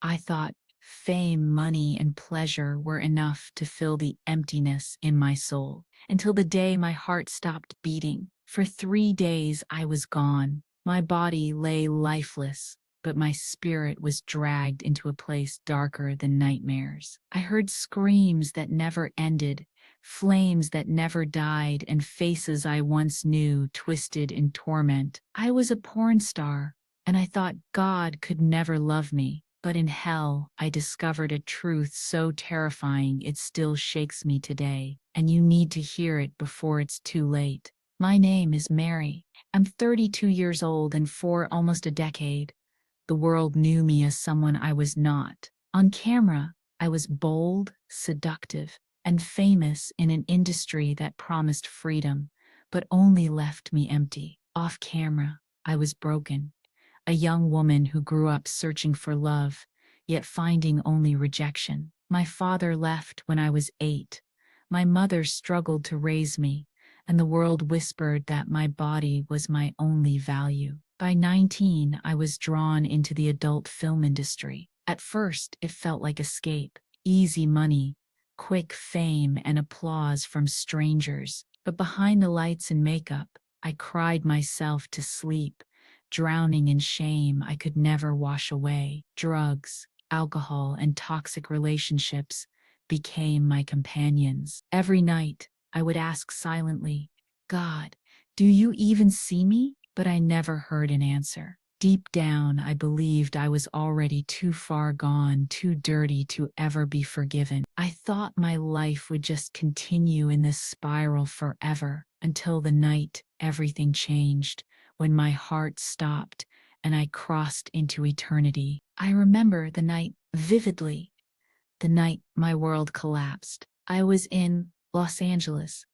I thought fame, money, and pleasure were enough to fill the emptiness in my soul, until the day my heart stopped beating. For 3 days I was gone. My body lay lifeless, but my spirit was dragged into a place darker than nightmares. I heard screams that never ended, flames that never died, and faces I once knew twisted in torment. I was a porn star, and I thought God could never love me. But in hell, I discovered a truth so terrifying it still shakes me today, and you need to hear it before it's too late. My name is Mary. I'm 32 years old, and for almost a decade, the world knew me as someone I was not. On camera, I was bold, seductive, and famous in an industry that promised freedom, but only left me empty. Off camera, I was broken, a young woman who grew up searching for love, yet finding only rejection. My father left when I was 8. My mother struggled to raise me, and the world whispered that my body was my only value. By 19, I was drawn into the adult film industry. At first, it felt like escape, easy money, quick fame, and applause from strangers. But behind the lights and makeup, I cried myself to sleep, drowning in shame I could never wash away. Drugs, alcohol, and toxic relationships became my companions. Every night, I would ask silently, God, do you even see me? But I never heard an answer. Deep down, I believed I was already too far gone, too dirty to ever be forgiven. I thought my life would just continue in this spiral forever, until the night everything changed, when my heart stopped and I crossed into eternity. I remember the night vividly, the night my world collapsed. I was in Los Angeles,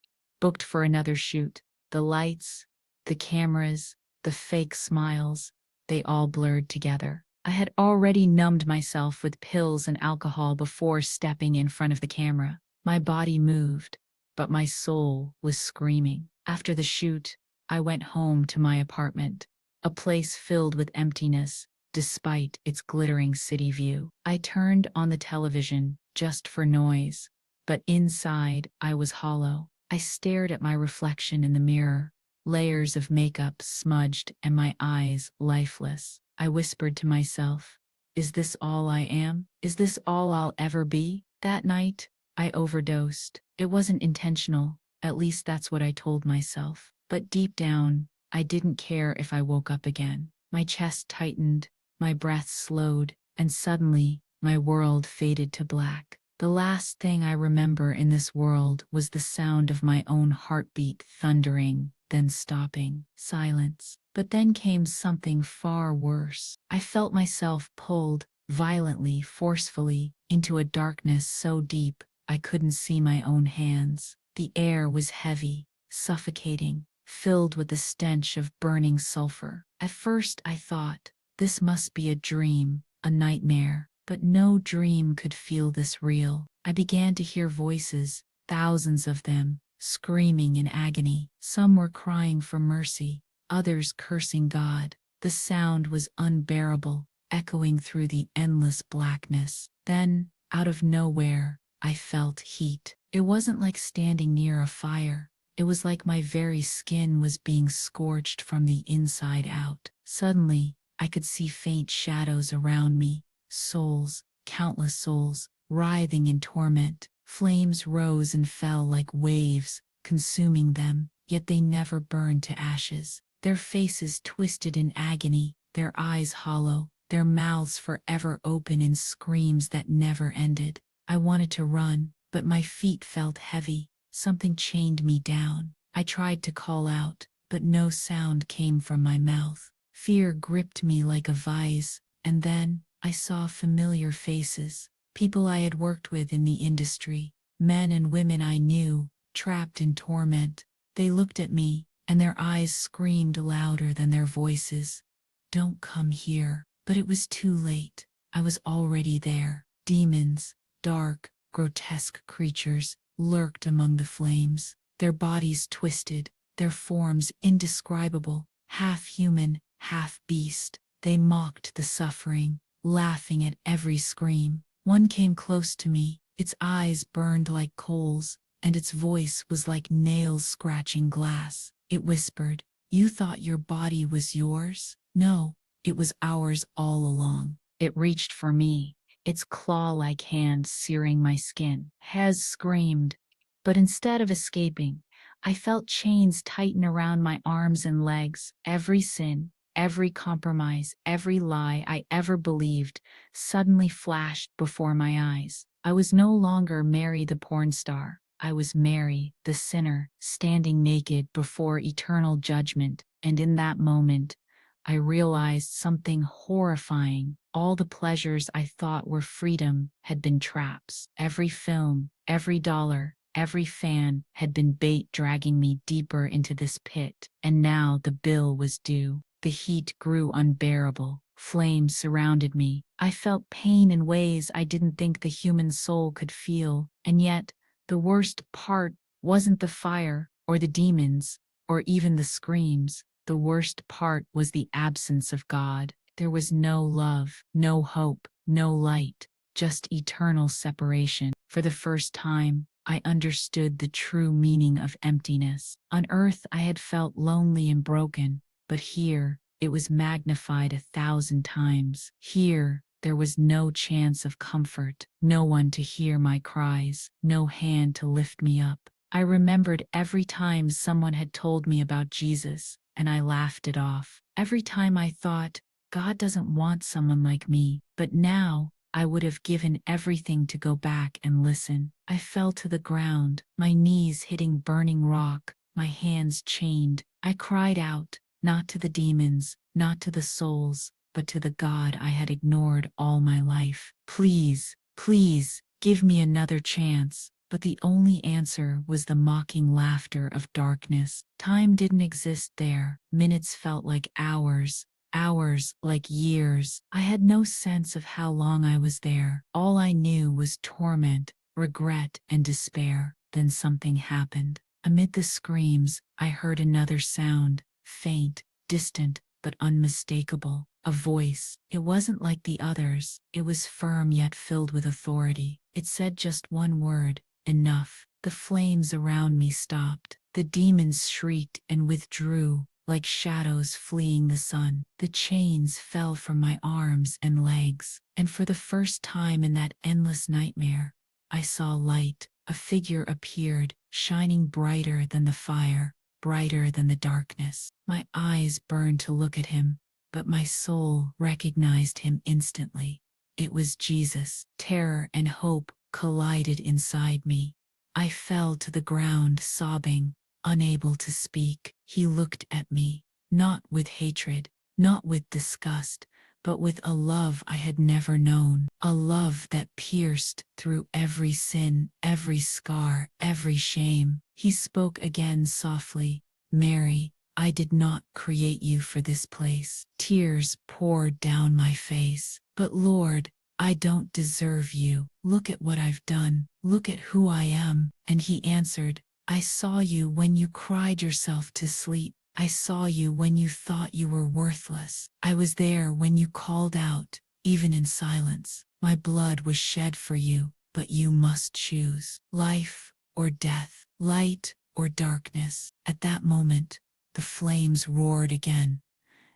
booked for another shoot. The lights, the cameras, the fake smiles, they all blurred together. I had already numbed myself with pills and alcohol before stepping in front of the camera. My body moved, but my soul was screaming. After the shoot, I went home to my apartment, a place filled with emptiness, despite its glittering city view. I turned on the television just for noise, but inside I was hollow. I stared at my reflection in the mirror, layers of makeup smudged and my eyes lifeless. I whispered to myself, is this all I am? Is this all I'll ever be? That night, I overdosed. It wasn't intentional, at least that's what I told myself. But deep down, I didn't care if I woke up again. My chest tightened, my breath slowed, and suddenly, my world faded to black. The last thing I remember in this world was the sound of my own heartbeat thundering, then stopping. Silence. But then came something far worse. I felt myself pulled, violently, forcefully, into a darkness so deep I couldn't see my own hands. The air was heavy, suffocating, filled with the stench of burning sulfur. At first I thought, this must be a dream, a nightmare. But no dream could feel this real. I began to hear voices, thousands of them, screaming in agony. Some were crying for mercy, others cursing God. The sound was unbearable, echoing through the endless blackness. Then, out of nowhere, I felt heat. It wasn't like standing near a fire. It was like my very skin was being scorched from the inside out. Suddenly, I could see faint shadows around me. Souls, countless souls, writhing in torment. Flames rose and fell like waves, consuming them, yet they never burned to ashes. Their faces twisted in agony, their eyes hollow, their mouths forever open in screams that never ended. I wanted to run, but my feet felt heavy. Something chained me down. I tried to call out, but no sound came from my mouth. Fear gripped me like a vise, and then I saw familiar faces, people I had worked with in the industry, men and women I knew, trapped in torment. They looked at me, and their eyes screamed louder than their voices. Don't come here. But it was too late. I was already there. Demons, dark, grotesque creatures, lurked among the flames, their bodies twisted, their forms indescribable, half human, half beast. They mocked the suffering, laughing at every scream. One came close to me, its eyes burned like coals, and its voice was like nails scratching glass. It whispered, "You thought your body was yours? No, it was ours all along." It reached for me, its claw-like hand searing my skin. Hez screamed, but instead of escaping, I felt chains tighten around my arms and legs. Every sin, every compromise, every lie I ever believed suddenly flashed before my eyes. I was no longer Mary the porn star. I was Mary, the sinner, standing naked before eternal judgment, and in that moment, I realized something horrifying. All the pleasures I thought were freedom had been traps. Every film, every dollar, every fan had been bait dragging me deeper into this pit, and now the bill was due. The heat grew unbearable. Flames surrounded me. I felt pain in ways I didn't think the human soul could feel, and yet the worst part wasn't the fire, or the demons, or even the screams. The worst part was the absence of God. There was no love, no hope, no light, just eternal separation. For the first time, I understood the true meaning of emptiness. On earth, I had felt lonely and broken, but here, it was magnified 1,000 times. Here, there was no chance of comfort, no one to hear my cries, no hand to lift me up. I remembered every time someone had told me about Jesus, and I laughed it off. Every time I thought, God doesn't want someone like me. But now, I would have given everything to go back and listen. I fell to the ground, my knees hitting burning rock, my hands chained. I cried out, not to the demons, not to the souls, but to the God I had ignored all my life. Please, please, give me another chance. But the only answer was the mocking laughter of darkness. Time didn't exist there. Minutes felt like hours, hours like years. I had no sense of how long I was there. All I knew was torment, regret, and despair. Then something happened. Amid the screams, I heard another sound, faint, distant, but unmistakable. A voice. It wasn't like the others. It was firm yet filled with authority. It said just one word. Enough. The flames around me stopped. The demons shrieked and withdrew, like shadows fleeing the sun. The chains fell from my arms and legs, and for the first time in that endless nightmare, I saw light. A figure appeared, shining brighter than the fire, brighter than the darkness. My eyes burned to look at him, but my soul recognized him instantly. It was Jesus. Terror and hope collided inside me. I fell to the ground sobbing, unable to speak. He looked at me, not with hatred, not with disgust, but with a love I had never known. A love that pierced through every sin, every scar, every shame. He spoke again softly, "Mary, I did not create you for this place." Tears poured down my face. "But Lord, I don't deserve you. Look at what I've done. Look at who I am." And he answered, "I saw you when you cried yourself to sleep. I saw you when you thought you were worthless. I was there when you called out, even in silence. My blood was shed for you, but you must choose life or death, light or darkness." At that moment, the flames roared again,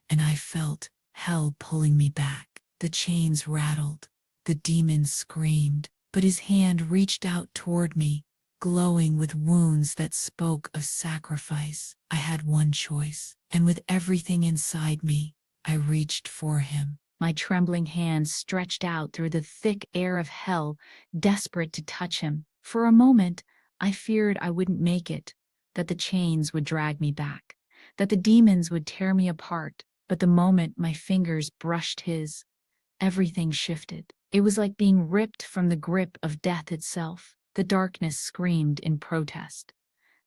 and I felt hell pulling me back. The chains rattled, the demons screamed, but his hand reached out toward me, glowing with wounds that spoke of sacrifice. I had one choice, and with everything inside me, I reached for him. My trembling hands stretched out through the thick air of hell, desperate to touch him. For a moment, I feared I wouldn't make it, that the chains would drag me back, that the demons would tear me apart. But the moment my fingers brushed his, everything shifted. It was like being ripped from the grip of death itself. The darkness screamed in protest.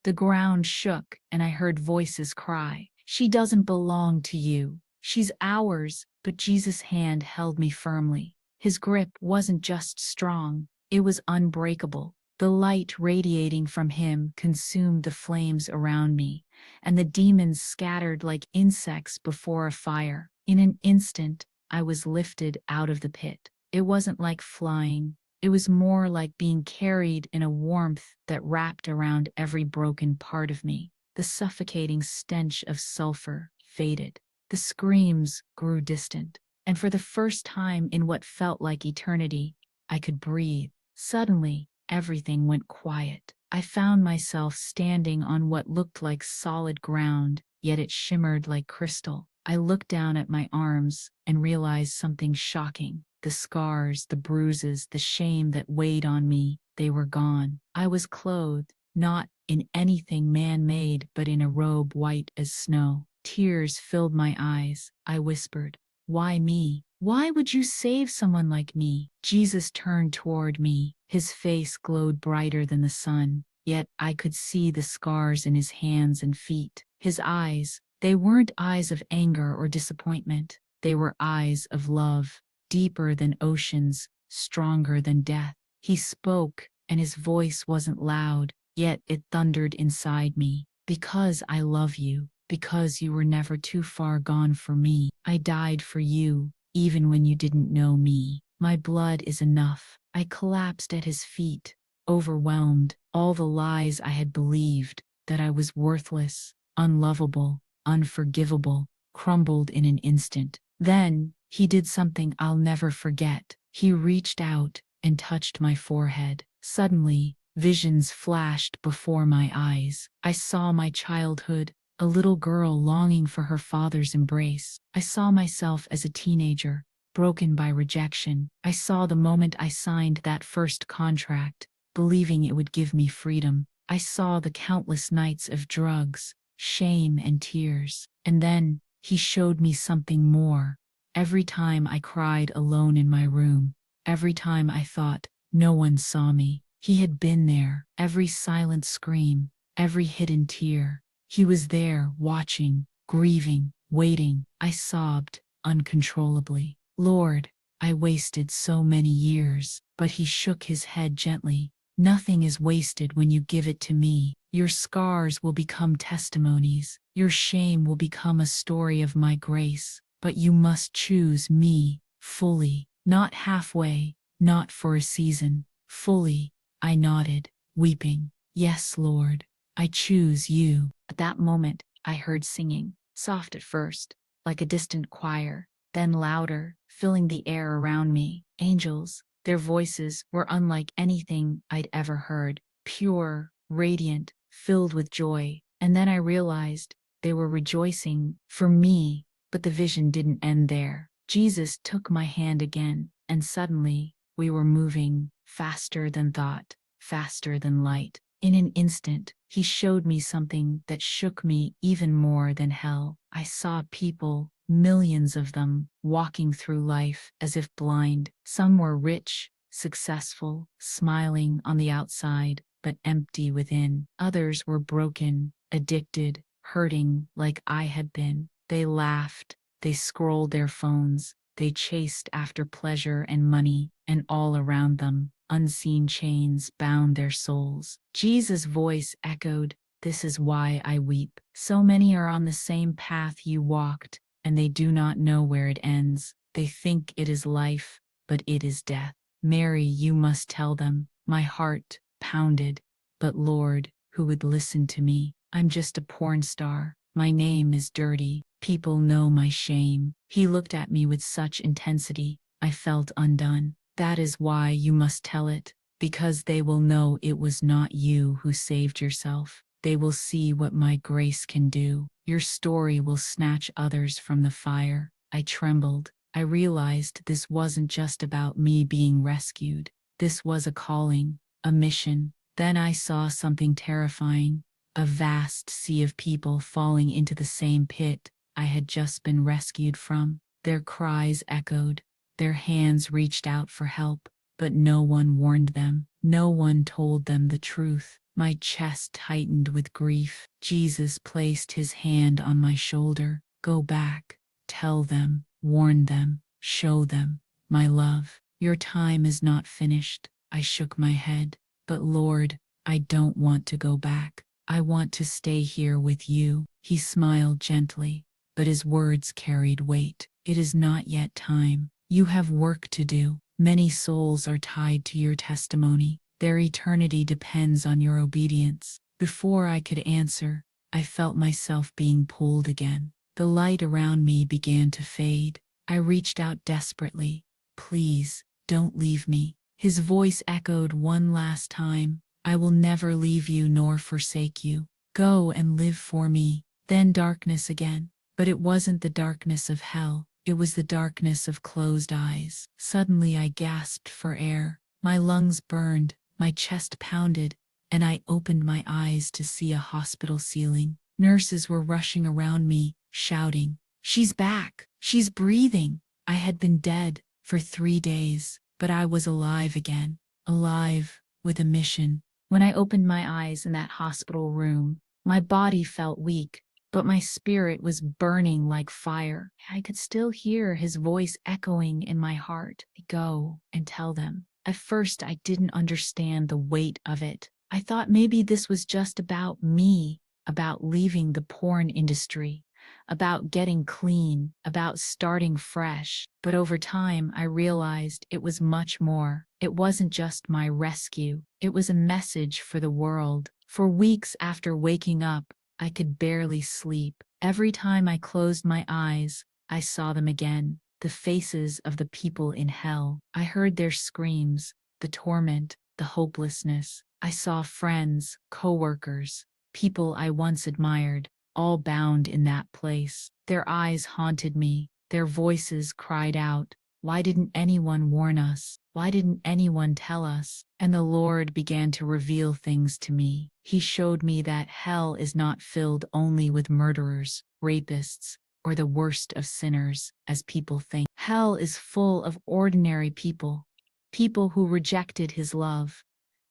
The ground shook, and I heard voices cry, "She doesn't belong to you. She's ours." But Jesus' hand held me firmly. His grip wasn't just strong, it was unbreakable. The light radiating from him consumed the flames around me, and the demons scattered like insects before a fire. In an instant, I was lifted out of the pit. It wasn't like flying. It was more like being carried in a warmth that wrapped around every broken part of me. The suffocating stench of sulfur faded. The screams grew distant. And for the first time in what felt like eternity, I could breathe. Suddenly, everything went quiet. I found myself standing on what looked like solid ground, yet it shimmered like crystal. I looked down at my arms and realized something shocking. The scars, the bruises, the shame that weighed on me, they were gone. I was clothed, not in anything man-made, but in a robe white as snow. Tears filled my eyes. I whispered, "Why me? Why would you save someone like me?" Jesus turned toward me. His face glowed brighter than the sun, yet I could see the scars in his hands and feet. His eyes, they weren't eyes of anger or disappointment. They were eyes of love, deeper than oceans, stronger than death. He spoke, and his voice wasn't loud, yet it thundered inside me. "Because I love you, because you were never too far gone for me. I died for you, even when you didn't know me. My blood is enough." I collapsed at his feet, overwhelmed. All the lies I had believed, that I was worthless, unlovable, unforgivable, crumbled in an instant. Then, he did something I'll never forget. He reached out and touched my forehead. Suddenly, visions flashed before my eyes. I saw my childhood, a little girl longing for her father's embrace. I saw myself as a teenager, broken by rejection. I saw the moment I signed that first contract, believing it would give me freedom. I saw the countless nights of drugs, shame, and tears. And then, he showed me something more. Every time I cried alone in my room, every time I thought no one saw me, he had been there. Every silent scream, every hidden tear, he was there, watching, grieving, waiting. I sobbed uncontrollably. "Lord, I wasted so many years." But he shook his head gently. "Nothing is wasted when you give it to me. Your scars will become testimonies. Your shame will become a story of my grace. But you must choose me fully, not halfway, not for a season, fully." I nodded, weeping. "Yes, Lord, I choose you." At that moment, I heard singing, soft at first, like a distant choir, then louder, filling the air around me. Angels. Their voices were unlike anything I'd ever heard, pure, radiant, filled with joy. And then I realized they were rejoicing for me. But the vision didn't end there. Jesus took my hand again, and suddenly, we were moving faster than thought, faster than light. In an instant, he showed me something that shook me even more than hell. I saw people, millions of them, walking through life as if blind. Some were rich, successful, smiling on the outside, but empty within. Others were broken, addicted, hurting like I had been. They laughed, they scrolled their phones, they chased after pleasure and money, and all around them, unseen chains bound their souls. Jesus' voice echoed, "This is why I weep. So many are on the same path you walked, and they do not know where it ends. They think it is life, but it is death. Mary, you must tell them." My heart pounded. But Lord, who would listen to me? I'm just a porn star. My name is dirty. People know my shame. He looked at me with such intensity, I felt undone. "That is why you must tell it, because they will know it was not you who saved yourself. They will see what my grace can do. Your story will snatch others from the fire." I trembled. I realized this wasn't just about me being rescued. This was a calling, a mission. Then I saw something terrifying. A vast sea of people falling into the same pit I had just been rescued from. Their cries echoed, their hands reached out for help, but no one warned them. No one told them the truth. My chest tightened with grief. Jesus placed his hand on my shoulder. "Go back. Tell them, warn them, show them my love. Your time is not finished." I shook my head. "But Lord, I don't want to go back. I want to stay here with you." He smiled gently. but his words carried weight. It is not yet time. You have work to do. Many souls are tied to your testimony. Their eternity depends on your obedience. Before I could answer, I felt myself being pulled again. The light around me began to fade. I reached out desperately. Please, don't leave me. His voice echoed one last time. I will never leave you nor forsake you. Go and live for me. Then darkness again. But it wasn't the darkness of hell. It was the darkness of closed eyes. Suddenly I gasped for air. My lungs burned, my chest pounded, and I opened my eyes to see a hospital ceiling. Nurses were rushing around me, shouting, "She's back! She's breathing!" I had been dead for 3 days, but I was alive again. Alive, with a mission. When I opened my eyes in that hospital room, my body felt weak, but my spirit was burning like fire. I could still hear his voice echoing in my heart. Go and tell them. At first, I didn't understand the weight of it. I thought maybe this was just about me, about leaving the porn industry, about getting clean, about starting fresh. But over time, I realized it was much more. It wasn't just my rescue. It was a message for the world. For weeks after waking up, I could barely sleep. Every time I closed my eyes, I saw them again, the faces of the people in hell. I heard their screams, the torment, the hopelessness. I saw friends, coworkers, people I once admired, all bound in that place. Their eyes haunted me. Their voices cried out, "Why didn't anyone warn us? Why didn't anyone tell us?" And the Lord began to reveal things to me. He showed me that hell is not filled only with murderers, rapists, or the worst of sinners, as people think. Hell is full of ordinary people, people who rejected his love,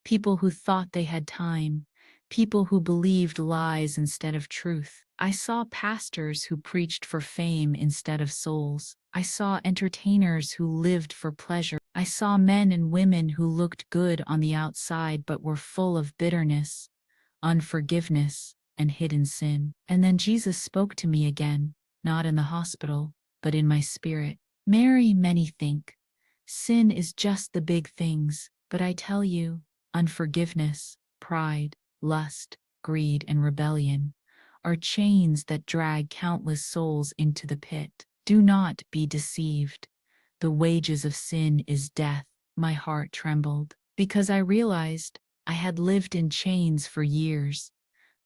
people who thought they had time, people who believed lies instead of truth. I saw pastors who preached for fame instead of souls. I saw entertainers who lived for pleasure. I saw men and women who looked good on the outside but were full of bitterness, unforgiveness, and hidden sin. And then Jesus spoke to me again, not in the hospital, but in my spirit. "Mary, many think sin is just the big things, but I tell you, unforgiveness, pride, lust, greed, and rebellion are chains that drag countless souls into the pit. Do not be deceived. The wages of sin is death." My heart trembled, because I realized I had lived in chains for years,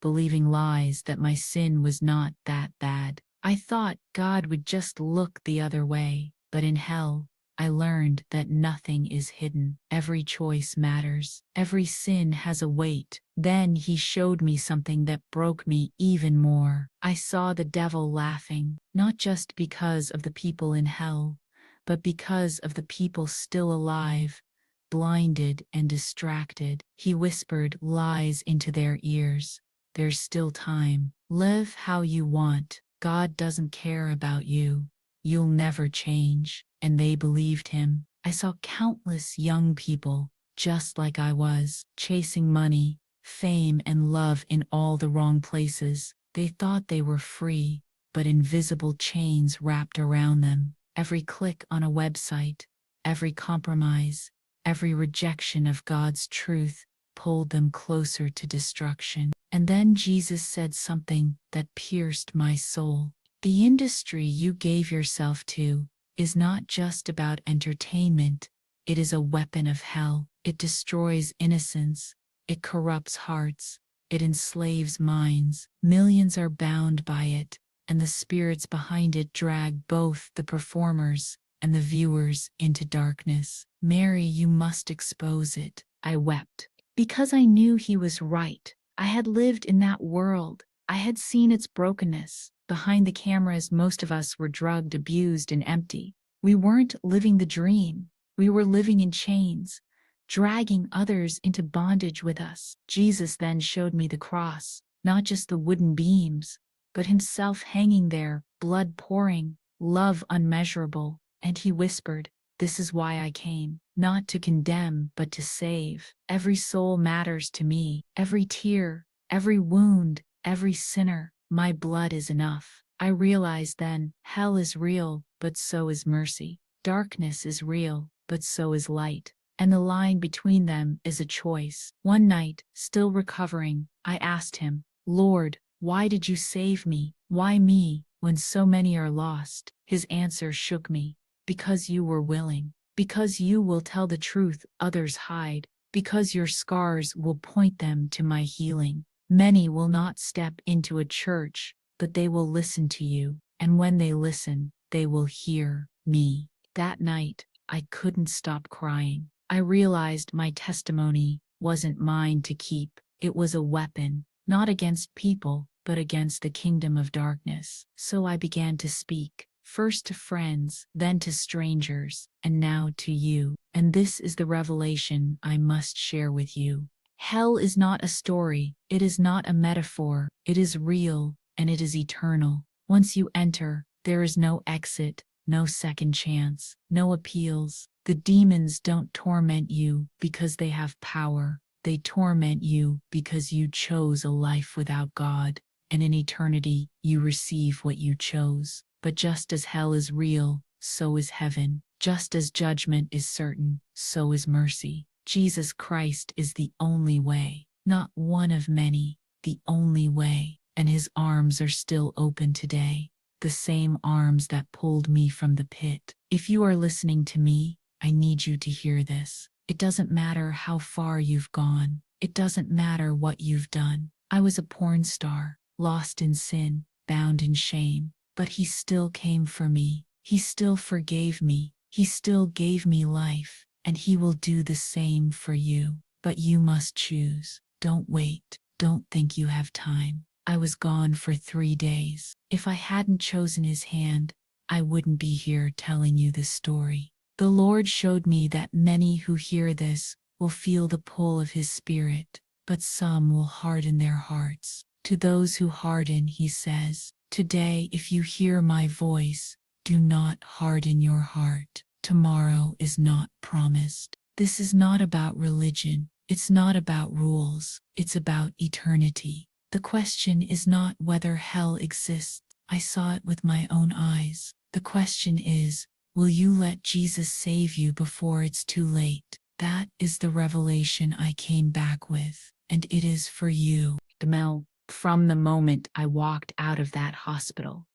believing lies that my sin was not that bad. I thought God would just look the other way, but in hell, I learned that nothing is hidden. Every choice matters. Every sin has a weight. Then he showed me something that broke me even more. I saw the devil laughing, not just because of the people in hell, but because of the people still alive, blinded and distracted. He whispered lies into their ears. "There's still time. Live how you want. God doesn't care about you. You'll never change." And they believed him. I saw countless young people, just like I was, chasing money, fame, and love in all the wrong places. They thought they were free, but invisible chains wrapped around them. Every click on a website, every compromise, every rejection of God's truth pulled them closer to destruction. And then Jesus said something that pierced my soul. "The industry you gave yourself to is not just about entertainment. It is a weapon of hell. It destroys innocence. It corrupts hearts. It enslaves minds. Millions are bound by it, and the spirits behind it drag both the performers and the viewers into darkness. Mary, you must expose it." I wept, because I knew he was right. I had lived in that world. I had seen its brokenness. Behind the cameras, most of us were drugged, abused, and empty. We weren't living the dream. We were living in chains, dragging others into bondage with us. Jesus then showed me the cross, not just the wooden beams, but himself hanging there, blood pouring, love unmeasurable. And he whispered, "This is why I came, not to condemn, but to save." Every soul matters to me, every tear, every wound, every sinner. My blood is enough. I realized then, hell is real, but so is mercy. Darkness is real, but so is light. And the line between them is a choice. One night, still recovering, I asked him, Lord, why did you save me? Why me, when so many are lost? His answer shook me. Because you were willing. Because you will tell the truth others hide. Because your scars will point them to my healing. Many will not step into a church, but they will listen to you. And when they listen, they will hear me. That night, I couldn't stop crying. I realized my testimony wasn't mine to keep. It was a weapon, not against people, but against the kingdom of darkness. So I began to speak, first to friends, then to strangers, and now to you. And this is the revelation I must share with you. Hell is not a story, it is not a metaphor, it is real, and it is eternal. Once you enter, there is no exit, no second chance, no appeals. The demons don't torment you because they have power. They torment you because you chose a life without God, and in eternity you receive what you chose. But just as hell is real, so is heaven. Just as judgment is certain, so is mercy. Jesus Christ is the only way, not one of many, the only way, and his arms are still open today. The same arms that pulled me from the pit. If you are listening to me, I need you to hear this. It doesn't matter how far you've gone. It doesn't matter what you've done. I was a porn star, lost in sin, bound in shame, but he still came for me. He still forgave me. He still gave me life, and he will do the same for you. But you must choose. Don't wait. Don't think you have time. I was gone for 3 days. If I hadn't chosen his hand, I wouldn't be here telling you this story. The Lord showed me that many who hear this will feel the pull of his Spirit, but some will harden their hearts. To those who harden, he says, today, if you hear my voice, do not harden your heart. Tomorrow is not promised. This is not about religion. It's not about rules. It's about eternity. The question is not whether hell exists. I saw it with my own eyes. The question is, will you let Jesus save you before it's too late? That is the revelation I came back with, and it is for you. Demel, from the moment I walked out of that hospital,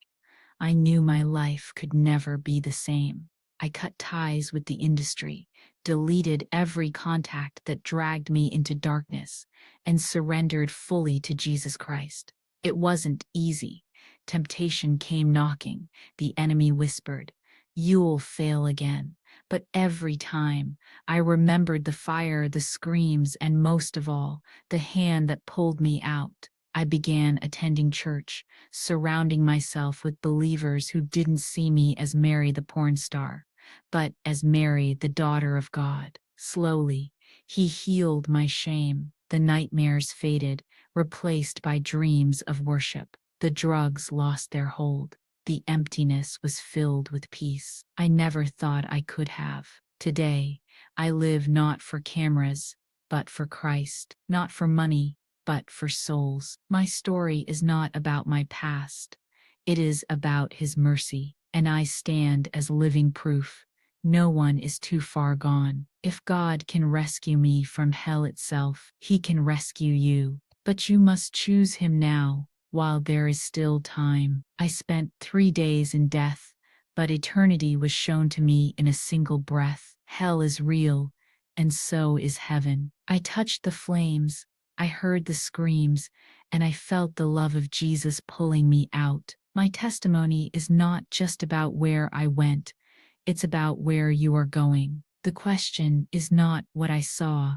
I knew my life could never be the same. I cut ties with the industry, deleted every contact that dragged me into darkness, and surrendered fully to Jesus Christ. It wasn't easy. Temptation came knocking. The enemy whispered, "You'll fail again." But every time, I remembered the fire, the screams, and most of all, the hand that pulled me out. I began attending church, surrounding myself with believers who didn't see me as Mary the porn star, but as Mary the daughter of God. Slowly, he healed my shame. The nightmares faded, replaced by dreams of worship. The drugs lost their hold. The emptiness was filled with peace I never thought I could have. Today, I live not for cameras, but for Christ, not for money, but for souls. My story is not about my past. It is about his mercy, and I stand as living proof. No one is too far gone. If God can rescue me from hell itself, he can rescue you. But you must choose him now, while there is still time. I spent 3 days in death, but eternity was shown to me in a single breath. Hell is real, and so is heaven. I touched the flames, I heard the screams, and I felt the love of Jesus pulling me out. My testimony is not just about where I went, it's about where you are going. The question is not what I saw,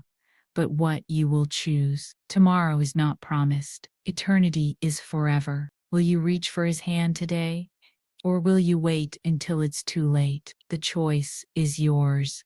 but what you will choose. Tomorrow is not promised. Eternity is forever. Will you reach for his hand today? Or will you wait until it's too late? The choice is yours.